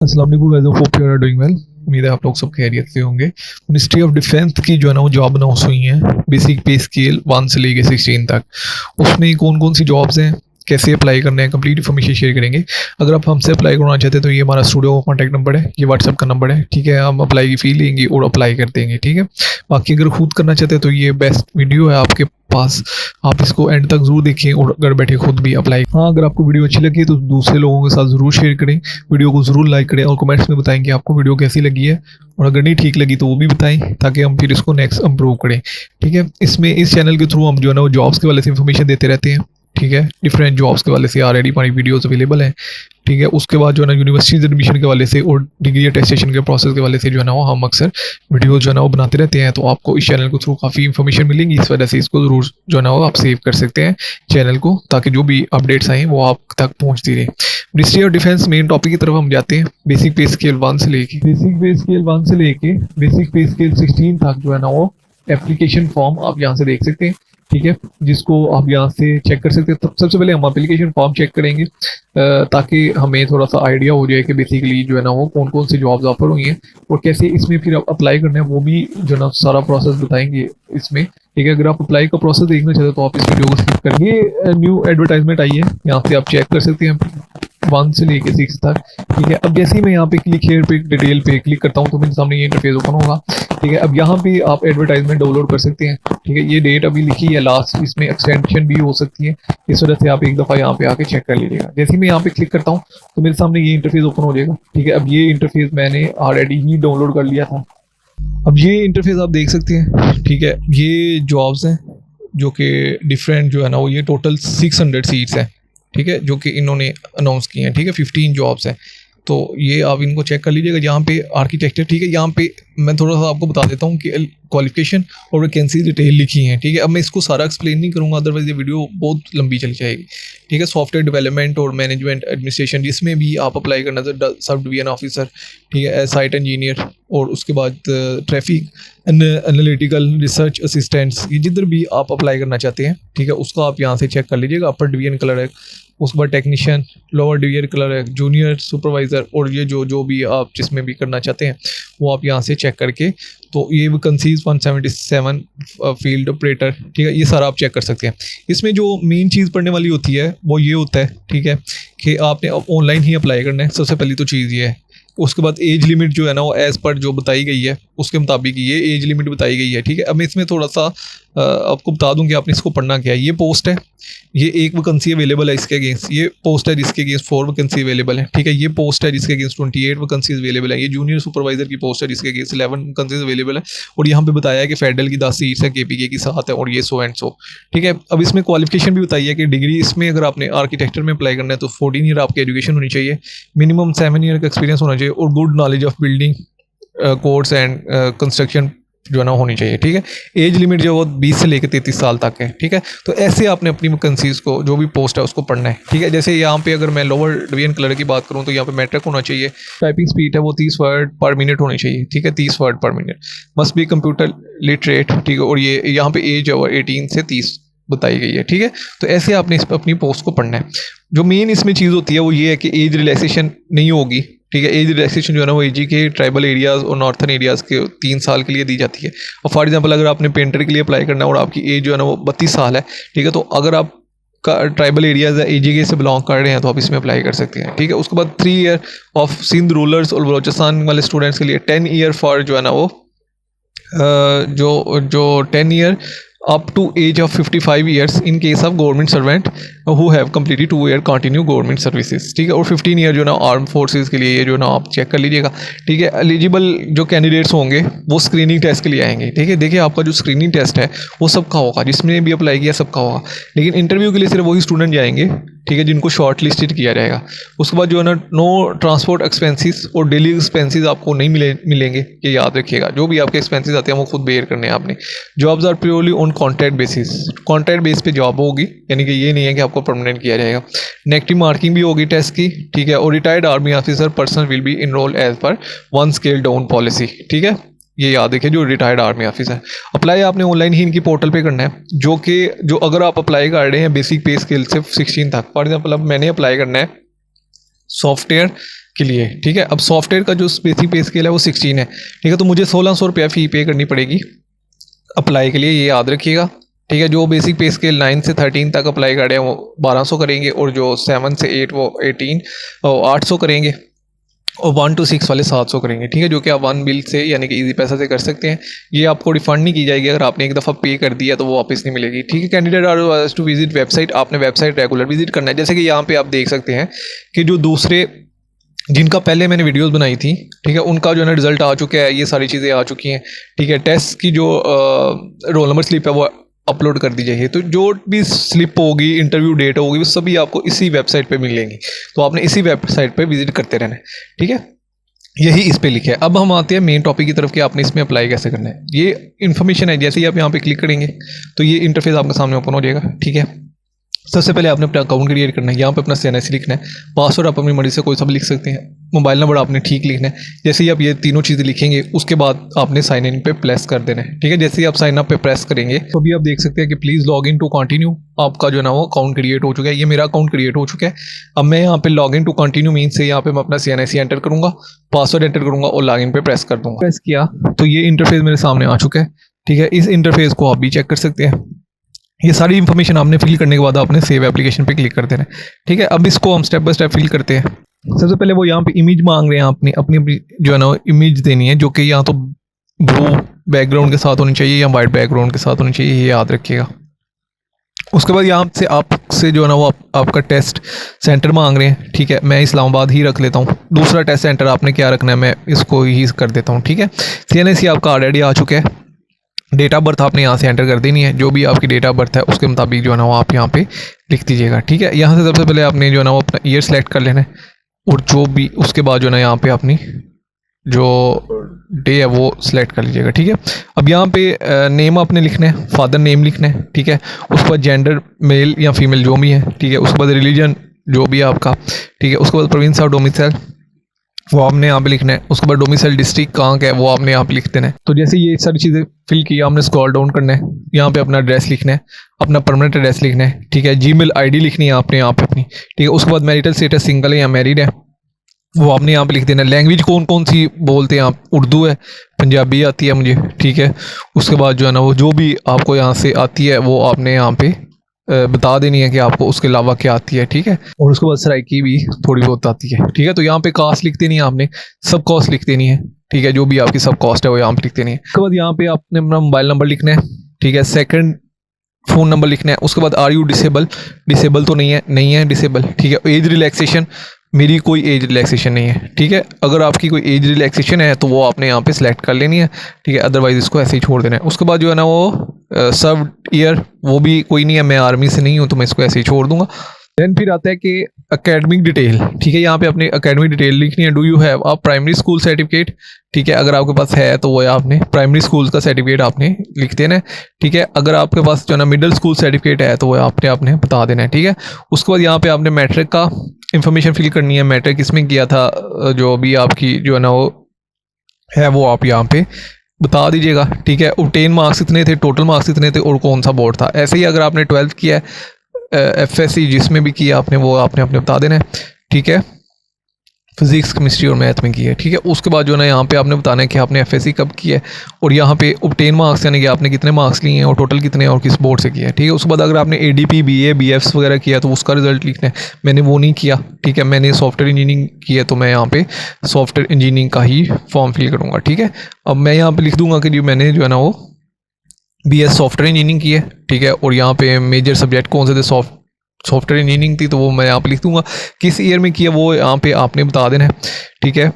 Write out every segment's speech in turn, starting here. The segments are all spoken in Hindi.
अस्सलाम वालेकुम guys, hope you are doing well. उम्मीद है आप लोग सब खैरियत से होंगे। मिनिस्ट्री ऑफ डिफेंस की जो है ना वो जॉब अनाउंस हुई हैं, बेसिक पे स्केल 1 से लेके 16 तक। उसमें कौन कौन सी जॉब्स हैं, कैसे अप्लाई करना है, कंप्लीट इन्फॉर्मेशन शेयर करेंगे। अगर आप हमसे अप्लाई करना चाहते हैं तो ये हमारा स्टूडियो का कॉन्टैक्ट नंबर है, ये व्हाट्सअप का नंबर है, ठीक है। हम अप्लाई की फ़ी लेंगे और अप्लाई कर देंगे, ठीक है। बाकी अगर खुद करना चाहते हैं तो ये बेस्ट वीडियो है आपके पास, आप इसको एंड तक ज़रूर देखें और घर बैठे खुद भी अप्लाई। हाँ, अगर आपको वीडियो अच्छी लगी तो दूसरे लोगों के साथ ज़रूर शेयर करें, वीडियो को ज़रूर लाइक करें और कमेंट्स में बताएं कि आपको वीडियो कैसी लगी है। और अगर नहीं ठीक लगी तो वो भी बताएं ताकि हम फिर इसको नेक्स्ट इम्प्रूव करें, ठीक है। इसमें इस चैनल के थ्रू हम जो है ना वो जॉब्स के वाले से इन्फॉर्मेशन देते रहते हैं, ठीक है। डिफरेंट जॉब्स के वाले से ऑलरेडी हमारी वीडियोस अवेलेबल हैं, ठीक है। उसके बाद जो है ना यूनिवर्सिटीज एडमिशन के वाले से और डिग्री अटेस्टेशन के प्रोसेस के वाले से जो है ना वो हम अक्सर वीडियोस जो है ना वो बनाते रहते हैं। तो आपको इस चैनल के थ्रू काफ़ी इन्फॉर्मेशन मिलेंगी, इस वजह से इसको ज़रूर जो है ना वो आप सेव कर सकते हैं चैनल को, ताकि जो भी अपडेट्स आएँ वो आप तक पहुँचती रहे। Ministry of defence main topic की तरफ हम जाते हैं। बेसिक पे स्केल 1 से लेके बेसिक पे स्केल 16 तक जो है ना वो एप्लीकेशन फॉर्म आप यहाँ से देख सकते हैं, ठीक है, जिसको आप यहाँ से चेक कर सकते हैं। तब सबसे पहले हम एप्लीकेशन फॉर्म चेक करेंगे ताकि हमें थोड़ा सा आइडिया हो जाए कि बेसिकली जो है ना वो कौन कौन सी जॉब्स ऑफर हुई हैं और कैसे इसमें फिर अप्लाई करना है, वो भी जो है ना सारा प्रोसेस बताएंगे इसमें, ठीक है। अगर आप अप्लाई का प्रोसेस देखना चाहते हो तो आप इस वीडियो को स्किप करिए। न्यू एडवर्टाइजमेंट आई है, यहाँ से आप चेक कर सकते हैं 1 से लेके 6 तक, ठीक है। अब जैसे ही मैं यहाँ पे क्लिक हेयर पे डिटेल पे क्लिक करता हूँ तो मेरे सामने ये इंटरफेस ओपन होगा, ठीक है। अब यहाँ पे आप एडवर्टाइजमेंट डाउनलोड कर सकते हैं, ठीक है। ये डेट अभी लिखी है लास्ट, इसमें एक्सटेंशन भी हो सकती है, इस वजह से आप एक दफ़ा यहाँ पे आके चेक कर लीजिएगा। जैसे ही मैं यहाँ पे क्लिक करता हूँ तो मेरे सामने ये इंटरफेस ओपन हो जाएगा, ठीक है। अब ये इंटरफेस मैंने ऑलरेडी ही डाउनलोड कर लिया था। अब ये इंटरफेस आप देख सकते हैं, ठीक है। ये जॉब्स हैं जो कि डिफरेंट जो है ना वो ये टोटल 600 सीट्स हैं, ठीक है, जो कि इन्होंने अनाउंस की हैं, ठीक है। 15 जॉब्स हैं, तो ये आप इनको चेक कर लीजिएगा। यहाँ पे आर्किटेक्चर, ठीक है, यहाँ पे मैं थोड़ा सा आपको बता देता हूँ कि क्वालिफिकेशन और वैकेंसी डिटेल लिखी हैं, ठीक है। अब मैं इसको सारा एक्सप्लेन नहीं करूँगा, अदरवाइज ये वीडियो बहुत लंबी चल जाएगी, ठीक है। सॉफ्टवेयर डेवलपमेंट और मैनेजमेंट एडमिनिस्ट्रेशन, जिसमें भी आप अप्लाई करना है, सब डिवीजन ऑफिसर, ठीक है, साइट इंजीनियर, और उसके बाद ट्रैफिक एनालिटिकल रिसर्च असिस्टेंट्स, ये जिधर भी आप अप्लाई करना चाहते हैं, ठीक है, उसको आप यहाँ से चेक कर लीजिएगा। अपर डिवीजन क्लर्क, उसके बाद technician, lower division clerk, junior supervisor, और ये जो भी आप जिसमें भी करना चाहते हैं वो आप यहाँ से चेक करके, तो ये वैकेंसीज 177 फील्ड ऑपरेटर, ठीक है, ये सारा आप चेक कर सकते हैं। इसमें जो मेन चीज़ पढ़ने वाली होती है वो ये होता है, ठीक है, कि आपने ऑनलाइन ही अप्लाई करना है, सबसे पहली तो चीज़ ये है। उसके बाद एज लिमिट जो है ना वो एज़ पर जो बताई गई है उसके मुताबिक ये एज लिमिट बताई गई है, ठीक है। अब मैं इसमें थोड़ा सा आपको बता दूं कि आपने इसको पढ़ना क्या है। ये पोस्ट है, ये एक वैकेंसी अवेलेबल है इसके अगेंस्ट, ये पोस्ट है जिसके अगेंस्ट 4 वैकेंसी अवेलेबल है, ठीक है। ये पोस्ट है जिसके अगेंस्ट 28 वैकेंसीज अवेलेबल है। ये जूनियर सुपरवाइजर की पोस्ट है जिसके अगेंस्ट 11 वैकेंसीज अवेलेबल है। और यहाँ पे बताया है कि फेडरल की 10 सीट्स है, KPK की 7 है, और ये सो एंड सो, ठीक है। अब इसमें क्वालिफिकेशन भी बताइए कि डिग्री, इसमें अगर आपने आर्किटेक्चर में अप्लाई करना है तो 14 ईयर आपकी एजुकेशन होनी चाहिए, मिनिमम 7 ईयर का एक्सपीरियंस होना चाहिए, और good knowledge of building codes and construction जो है ना होनी चाहिए, ठीक है। एज लिमिट जो वो 20 से लेकर 33 साल तक है, ठीक है। तो ऐसे आपने अपनी वैकेंसीज़ को, जो भी पोस्ट है उसको पढ़ना है, ठीक है। जैसे यहाँ पे अगर मैं लोअर डिवीजन क्लर्क की बात करूँ तो यहाँ पे मैट्रिक होना चाहिए, टाइपिंग स्पीड है वो 30 वर्ड पर मिनट होनी चाहिए, ठीक है, 30 वर्ड पर minute, must be computer literate, ठीक है। और ये यहाँ पे एज है वो 18 से 30 बताई गई है, ठीक है। तो ऐसे आपने अपनी पोस्ट को पढ़ना है। जो मेन इसमें चीज़ होती है वो ये है कि एज रिलैक्सेशन नहीं होगी, ठीक है। एज रिलैक्सेशन जो है ना वो AG के ट्राइबल एरियाज़ और नॉर्थन एरियाज़ के 3 साल के लिए दी जाती है। और फॉर एग्जांपल अगर आपने पेंटर के लिए अप्लाई करना है और आपकी एज जो है ना वो 32 साल है, ठीक है, तो अगर आप का ट्राइबल एरियाज़ है AG से बिलोंग कर रहे हैं तो आप इसमें अप्लाई कर सकते हैं, ठीक है। उसके बाद 3 ईयर ऑफ सिंध रूरल्स और बलोचिस्तान वाले स्टूडेंट्स के लिए 10 ईयर फॉर जो है ना वो जो 10 year up to age of 55 years in case of government servant who have completed 2 year continue government services, ठीक है। और 15 ईयर जो ना आर्म फोर्सेस के लिए, ये जो ना आप चेक कर लीजिएगा, ठीक है। एलिजिबल जो कैंडिडेट्स होंगे वो स्क्रीनिंग टेस्ट के लिए आएंगे, ठीक है। देखिए आपका जो स्क्रीनिंग टेस्ट है वो सबका होगा, जिसने भी अप्लाई किया सबका होगा, लेकिन इंटरव्यू के लिए सिर्फ वही स्टूडेंट जाएंगे, ठीक है, जिनको शॉर्ट लिस्टेड किया जाएगा। उसके बाद जो है ना नो ट्रांसपोर्ट एक्सपेंसेस और डेली एक्सपेंसेस आपको नहीं मिलेंगे, ये याद रखिएगा। जो भी आपके एक्सपेंसेस आते हैं वो खुद बेयर करने हैं आपने। Jobs are purely on contract basis, contract base पे जॉब होगी, यानी कि ये नहीं है कि आपको परमानेंट किया जाएगा। नेगेटिव मार्किंग भी होगी टेस्ट की, ठीक है। और retired army officer person will be enroll as पर 1 स्केल डाउन पॉलिसी, ठीक है। ये याद रखिए, जो रिटायर्ड आर्मी ऑफिसर। अप्लाई आपने ऑनलाइन ही इनकी पोर्टल पे करना है, जो अगर आप अप्लाई कर रहे हैं बेसिक पे स्केल से 16 तक, फॉर एग्जाम्पल अब मैंने अप्लाई करना है सॉफ्टवेयर के लिए, ठीक है। अब सॉफ्टवेयर का जो बेसिक पे स्केल है वो 16 है, ठीक है। तो मुझे 1600 रुपया फ़ी पे करनी पड़ेगी अप्लाई के लिए, ये याद रखिएगा, ठीक है। जो बेसिक पे स्केल 9 से 13 तक अप्लाई कर रहे हैं वो 1200 करेंगे, और जो 7 से 8 वो 800 करेंगे, और 1 to 6 वाले 700 करेंगे, ठीक है। जो कि आप वन बिल से यानी कि इजी पैसा से कर सकते हैं। ये आपको रिफंड नहीं की जाएगी, अगर आपने एक दफ़ा पे कर दिया तो वो वापस नहीं मिलेगी, ठीक है। Candidate are to visit website, आपने वेबसाइट रेगुलर विजिट करना है। जैसे कि यहाँ पे आप देख सकते हैं कि जो दूसरे जिनका पहले मैंने वीडियोस बनाई थी, ठीक है, उनका जो है ना रिजल्ट आ चुका है, ये सारी चीज़ें आ चुकी हैं, ठीक है। टेस्ट की जो रोल नंबर स्लिप है वो अपलोड कर दी जाइए। तो जो भी स्लिप होगी, इंटरव्यू डेट होगी, वो सभी आपको इसी वेबसाइट पे मिलेंगी। तो आपने इसी वेबसाइट पे विजिट करते रहना है, ठीक है। यही इस पे लिखा है। अब हम आते हैं मेन टॉपिक की तरफ कि आपने इसमें अप्लाई कैसे करना है। ये इन्फॉर्मेशन है, जैसे ही आप यहाँ पे क्लिक करेंगे तो ये इंटरफेस आपके सामने ओपन हो जाएगा, ठीक है। सबसे पहले आपने अपना अकाउंट क्रिएट करना है। यहाँ पे अपना CNIC लिखना है, पासवर्ड आप अपनी मर्जी से कोई सा भी लिख सकते हैं, मोबाइल नंबर आपने ठीक लिखना है। जैसे ही आप ये तीनों चीज़ें लिखेंगे उसके बाद आपने साइन इन पे प्रेस कर देना है, ठीक है। जैसे ही आप साइन अप पे प्रेस करेंगे तो अभी आप देख सकते हैं कि please log in to continue, आपका जो है ना वो अकाउंट क्रिएट हो चुका है। ये मेरा अकाउंट क्रिएट हो चुका है। अब मैं यहाँ पे log in to continue mean से यहाँ पे मैं अपना CNIC एंटर करूँगा, पासवर्ड एंटर करूँगा और लॉग इन पे प्रेस कर दूँगा। प्रेस किया तो ये इंटरफेस मेरे सामने आ चुका है, ठीक है। इस इंटरफेस को आप भी चेक कर सकते हैं। ये सारी इन्फॉर्मेशन आपने फिल करने के बाद आपने सेव एप्लीकेशन पे क्लिक कर देना है, ठीक है। अब इसको हम स्टेप बाय स्टेप फिल करते हैं। सबसे पहले वो यहाँ पे इमेज मांग रहे हैं, अपनी अपनी जो है ना इमेज देनी है, जो कि यहाँ तो ब्लू बैकग्राउंड के साथ होनी चाहिए या वाइट बैकग्राउंड के साथ होनी चाहिए, ये याद रखिएगा। उसके बाद यहाँ से आपसे जो है ना वो आपका टेस्ट सेंटर मांग रहे हैं, ठीक है। मैं इस्लामाबाद ही रख लेता हूँ। दूसरा टेस्ट सेंटर आपने क्या रखना है, मैं इसको ही कर देता हूँ, ठीक है। CNIC आपका ऑलरेडी आ चुका है। डेट ऑफ बर्थ आपने यहाँ से एंटर कर देनी है, जो भी आपकी डेट ऑफ बर्थ है उसके मुताबिक जो है ना वो आप यहाँ पे लिख दीजिएगा, ठीक है। यहाँ से सबसे पहले आपने जो है ना वो अपना ईयर सेलेक्ट कर लेना है, और जो भी उसके बाद जो है ना यहाँ पे अपनी जो डे है वो सिलेक्ट कर लीजिएगा, ठीक है। अब यहाँ पे नेम आपने लिखना है, फादर नेम लिखना है, ठीक है। उसके बाद जेंडर मेल या फीमेल जो भी है, ठीक है। उसके बाद रिलीजन जो भी है आपका, ठीक है। उसके बाद प्रोविंस ऑफ डोमिसाइल वो आपने यहाँ पे लिखना है। उसके बाद डोमिसाइल डिस्ट्रिक्ट कहाँ का है वो आपने यहाँ पे लिख देना है। तो जैसे ये सारी चीज़ें फिल की, आपने स्क्रॉल डाउन करना है, यहाँ पे अपना एड्रेस लिखना है, अपना परमानेंट एड्रेस लिखना है, ठीक है। जीमेल आईडी लिखनी है आपने यहाँ पे अपनी, ठीक है। उसके बाद मैरिटल स्टेटस सिंगल है या मैरिड है वो आपने यहाँ पे लिख देना है। लैंग्वेज कौन कौन सी बोलते हैं आप, उर्दू है, पंजाबी आती है मुझे, ठीक है। उसके बाद जो है ना वो जो भी आपको यहाँ से आती है वो आपने यहाँ पे बता देनी है कि आपको उसके अलावा क्या आती है, ठीक है। और उसके बाद सराइकी भी थोड़ी बहुत आती है, ठीक है। तो यहाँ पे कास्ट लिख देनी है आपने, सब कॉस्ट लिख देनी है, ठीक है। जो भी आपकी सब कॉस्ट है वो यहाँ पे लिख देनी है। उसके बाद यहाँ पे आपने अपना मोबाइल नंबर लिखना है, ठीक है। सेकंड फ़ोन नंबर लिखना है। उसके बाद आर यू डिसेबल, डिसेबल तो नहीं है डिसेबल, ठीक है। एज रिलैक्सेशन, मेरी कोई एज रिलैक्सेशन नहीं है, ठीक है। अगर आपकी कोई एज रिलैक्सेशन है तो वो आपने यहाँ पे सिलेक्ट कर लेनी है, ठीक है। अदरवाइज इसको ऐसे ही छोड़ देना है। उसके बाद जो है ना वो सर्व ईयर वो भी कोई नहीं है, मैं आर्मी से नहीं हूँ तो मैं इसको ऐसे ही छोड़ दूंगा। देन फिर आता है कि एकेडमिक डिटेल, ठीक है। यहाँ पे अपने एकेडमिक डिटेल लिखनी है। Do you have a primary school certificate, ठीक है। अगर आपके पास है तो वो आपने प्राइमरी स्कूल का सर्टिफिकेट आपने लिख देना है, ठीक है। अगर आपके पास जो है ना मिडिल स्कूल सर्टिफिकेट है तो वो आपने बता देना है, ठीक है। उसके बाद यहाँ पे आपने मैट्रिक का इंफॉर्मेशन फिल करनी है। मैट्रिक किसमें किया था, जो भी आपकी जो है ना वो है वो आप यहाँ पे बता दीजिएगा, ठीक है। ऑब्टेन मार्क्स इतने थे, टोटल मार्क्स इतने थे और कौन सा बोर्ड था। ऐसे ही अगर आपने 12th किया है, FSC जिसमें भी किया आपने वो आपने अपने बता देना है, ठीक है। फिजिक्स, केमिस्ट्री और मैथ में की है, ठीक है। उसके बाद जो है ना यहाँ पे आपने बताना है कि आपने FSC कब किया है, और यहाँ पे ऑब्टेन मार्क्स यानी कि आपने कितने मार्क्स लिए हैं और टोटल कितने और किस बोर्ड से किया है, ठीक है। उसके बाद अगर आपने ADP BA BFs वगैरह किया तो उसका रिजल्ट लिखना है। मैंने वो नहीं किया, ठीक है। मैंने सॉफ्टवेयर इंजीनियरिंग की है तो मैं यहाँ पे सॉफ्टवेयर इंजीनियरिंग का ही फॉर्म फिल करूँगा, ठीक है। अब मैं यहाँ पर लिख दूँगा कि जो मैंने जो है ना वो BS सॉफ्टवेयर इंजीनियरिंग की है, ठीक है। और यहाँ पे मेजर सब्जेक्ट कौन से थे, सॉफ्टवेयर इंजीनियरिंग थी, तो वो मैं यहाँ पे लिख दूंगा। किस ईयर में किया वो यहाँ पे आपने बता देना है, ठीक है।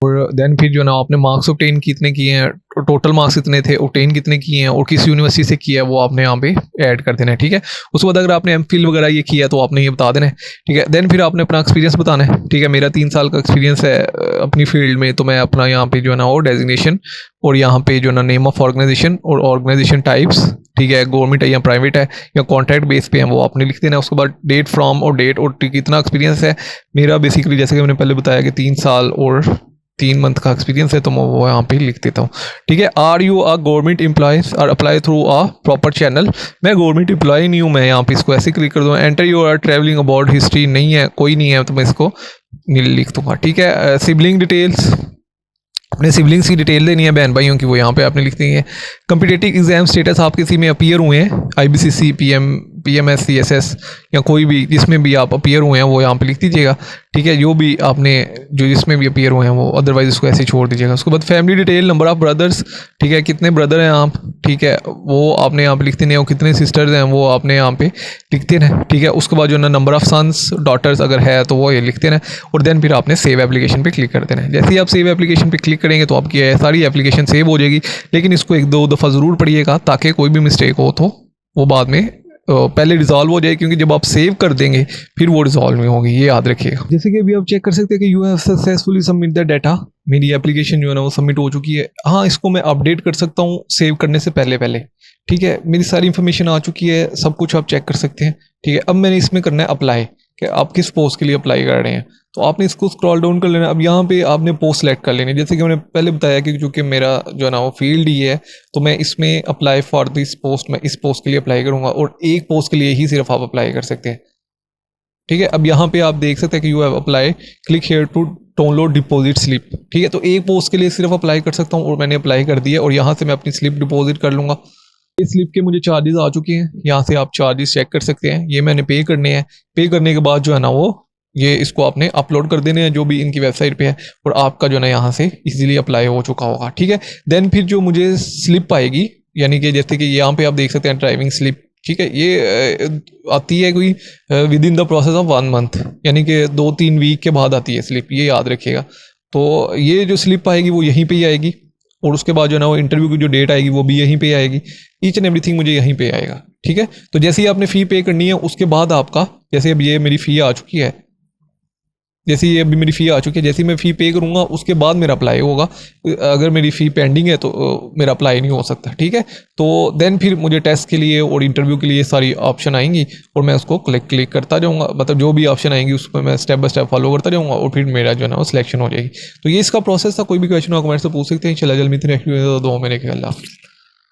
और देन फिर जो है ना आपने मार्क्स ऑब्टेन कितने किए हैं, टोटल मार्क्स कितने थे, ऑब्टेन कितने किए हैं और किस यूनिवर्सिटी से किया है वो आपने यहाँ पे ऐड कर देना है, ठीक है। उसके बाद अगर आपने MPhil वगैरह ये किया है तो आपने ये बता देना है, ठीक है। देन फिर आपने अपना एक्सपीरियंस बताना है, ठीक है। मेरा 3 साल का एक्सपीरियंस है अपनी फील्ड में, तो मैं अपना यहाँ पे जो है ना वो डेजिग्नेशन और यहाँ पे जो है ना नेम ऑफ ऑर्गेनाइजेशन और ऑर्गेनाइजेशन टाइप्स, ठीक है, गवर्नमेंट है या प्राइवेट है या कॉन्ट्रैक्ट बेस पे है, वो आपने लिख देना है। उसके बाद डेट फ्रॉम और डेट और कितना एक्सपीरियंस है। मेरा बेसिकली जैसे कि मैंने पहले बताया कि 3 साल और 3 मंथ का एक्सपीरियंस है, तो मैं वो यहाँ पे लिख देता हूँ, ठीक है। Are you a government employees or apply through a proper channel, मैं गवर्नमेंट एम्प्लॉय नहीं हूँ, मैं यहाँ पे इसको ऐसे क्लिक कर दूँ। Enter your travelling about history, नहीं है, कोई नहीं है, तो मैं इसको नील लिख दूंगा, ठीक है। सिबलिंग डिटेल्स, अपने सिबलिंग्स की डिटेल देनी है, बहन भाइयों की, वो यहाँ पे आपने लिख दी है। कम्पिटिटिव एग्जाम स्टेटस आप किसी में अपीयर हुए हैं, IBCC, PMS, CSS या कोई भी जिसमें भी आप अपीयर हुए हैं वो यहाँ पे लिख दीजिएगा, ठीक है। जो भी आपने जो जिसमें भी अपीयर हुए हैं वो, अदरवाइज उसको ऐसे ही छोड़ दीजिएगा। उसके बाद family detail, number of brothers, ठीक है, कितने ब्रदर हैं आप, ठीक है, वो आपने यहाँ पे लिख देने हैं, और कितने सिस्टर्स हैं वो आपने यहाँ पे लिख देना है, ठीक है। उसके बाद जो ना नंबर ऑफ सन्स डॉटर्स अगर है तो वो ये लिख देना है, और देन फिर आपने सेव एप्लीकेशन पे क्लिक कर देना है। जैसे ही आप सेव एप्लीकेशन पे क्लिक करेंगे तो आपकी ये सारी एप्लीकेशन सेव हो जाएगी, लेकिन इसको 1-2 दफ़ा ज़रूर पढ़िएगा ताकि कोई भी मिस्टेक हो तो वो बाद में पहले रिजॉल्व हो जाए, क्योंकि जब आप सेव कर देंगे फिर वो रिजॉल्व नहीं होगी, ये याद रखिएगा। जैसे कि अभी आप चेक कर सकते हैं कि you have successfully submit the data, मेरी एप्लीकेशन जो है ना वो सबमिट हो चुकी है। हाँ, इसको मैं अपडेट कर सकता हूँ सेव करने से पहले, ठीक है। मेरी सारी इन्फॉर्मेशन आ चुकी है, सब कुछ आप चेक कर सकते हैं, ठीक है। अब मैंने इसमें करना है अप्लाई, कि आप किस पोस्ट के लिए अप्लाई कर रहे हैं, तो आपने इसको स्क्रॉल डाउन कर लेना। अब यहाँ पे आपने पोस्ट सेलेक्ट कर लेनी है, जैसे कि मैंने पहले बताया कि चूँकि मेरा जो है ना वो फील्ड ही है, तो मैं इसमें अप्लाई फॉर दिस पोस्ट, मैं इस पोस्ट के लिए अप्लाई करूँगा, और एक पोस्ट के लिए ही सिर्फ आप अप्लाई कर सकते हैं, ठीक है। अब यहाँ पे आप देख सकते हैं कि you have apply, click here to download deposit slip, ठीक है। तो एक पोस्ट के लिए सिर्फ अप्लाई कर सकता हूँ, और मैंने अप्लाई कर दिया, और यहाँ से मैं अपनी स्लिप डिपॉजिट कर लूँगा। इस स्लिप के मुझे चार्जेस आ चुके हैं, यहाँ से आप चार्जेस चेक कर सकते हैं, ये मैंने पे करने हैं। पे करने के बाद जो है ना वो ये इसको आपने अपलोड कर देने हैं जो भी इनकी वेबसाइट पे है, और आपका जो है ना यहाँ से इजीली अप्लाई हो चुका होगा, ठीक है। देन फिर जो मुझे स्लिप आएगी, यानी कि जैसे कि यहाँ पे आप देख सकते हैं ड्राइविंग स्लिप, ठीक है, ये आती है कोई with in the process of 1 month, यानी कि 2-3 वीक के बाद आती है स्लिप, ये याद रखिएगा। तो ये जो स्लिप आएगी वो यहीं पे ही आएगी, और उसके बाद जो है ना वो इंटरव्यू की जो डेट आएगी वो भी यहीं पे आएगी, ईच एंड एवरीथिंग मुझे यहीं पे आएगा, ठीक है। तो जैसे ही आपने फ़ी पे करनी है उसके बाद आपका, जैसे अब ये मेरी फ़ी आ चुकी है, जैसे ये अभी मेरी फ़ी आ चुकी है, जैसे ही मैं फ़ी पे करूँगा उसके बाद मेरा अप्लाई होगा। अगर मेरी फ़ी पेंडिंग है तो मेरा अप्लाई नहीं हो सकता, ठीक है। तो देन फिर मुझे टेस्ट के लिए और इंटरव्यू के लिए सारी ऑप्शन आएंगी, और मैं उसको क्लिक करता जाऊँगा, मतलब जो भी ऑप्शन आएंगी उस पर मैं स्टेप बाय स्टेप फॉलो करता जाऊँगा, और फिर मेरा जो है ना वो सिलेक्शन हो जाएगी। तो ये इसका प्रोसेस था। कोई भी क्वेश्चन हो कमेंट से पूछ सकते हैं। चला जल्दी नेक्स्ट वीडियो, 2 महीने के अल्लाह।